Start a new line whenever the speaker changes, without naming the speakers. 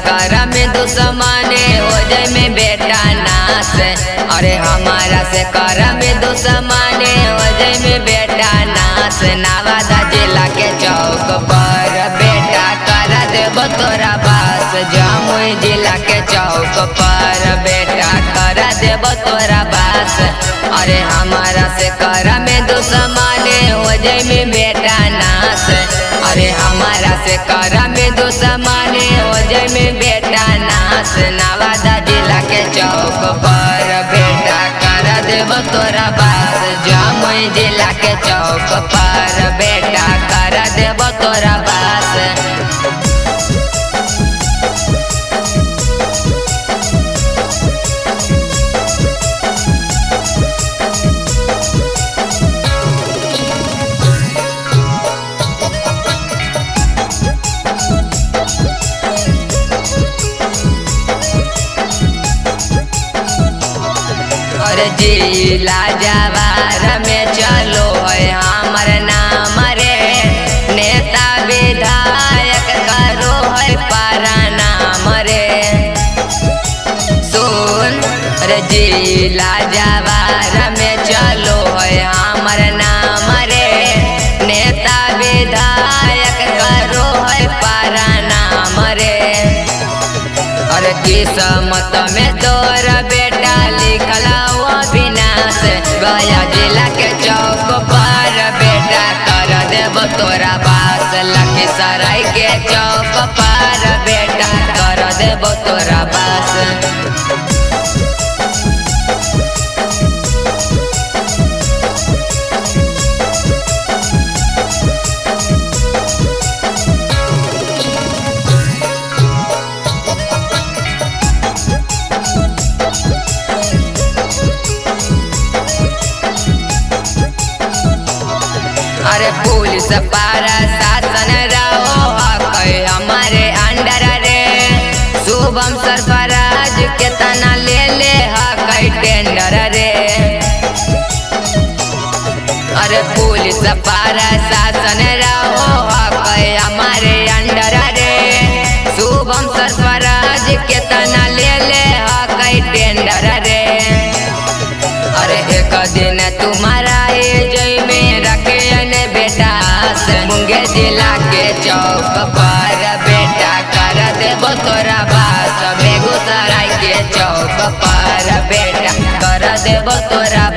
करा में दुश्मने हो जाए में बेटा नाश। अरे हमारा से करा में दुश्मने हो जाए में बेटा नाश। नवादा जिला के चौक पर बेटा करा देबो तोरा बास। जमुई जिला के चौक पर बेटा करा देबो तोरा बास। अरे हमारा से करा में दुश्मने हो जाए में बेटा नाश। अरे हमारा से करा में दुश्मने हो जाए में बेटा नाश। नवादा जिला के चौक पर बेटा करा देबो तोरा बास। जमुई जिला के चौक पर बेटा करा देबो तोरा बास। जिला जवार में चलो है हमर नाम रे। नेता विधायक करो है पारा नाम रे। सुन रे जिला जवार में चलो है हमर नाम रे। नेता विधायक करो है पारा नाम रे। अरे किस्मत में तोरा बेटा लिखला विनाश। गया जिला के चौक पर बेटा कर देबो तोरा बास। लखीसराय के चौक पर बेटा कर देबो तोरा बास। अरे पुलिस पारा शासन रहो हमारे अंडर रे। शुभम सरफराज के तना ले हकई टेंडर रे। अरे पुलिस पारा शासन रहो हमारे अंडर रे। शुभम सरफराज के तना ले हकई टेंडर रे। अरे एक दिन तुम्हारा जय में रखे बेटा। मुंगेर जिला के चौक पर बेटा कर देबो तोरा बास। बेगूसराय के चौक पर बेटा कर देबो तोरा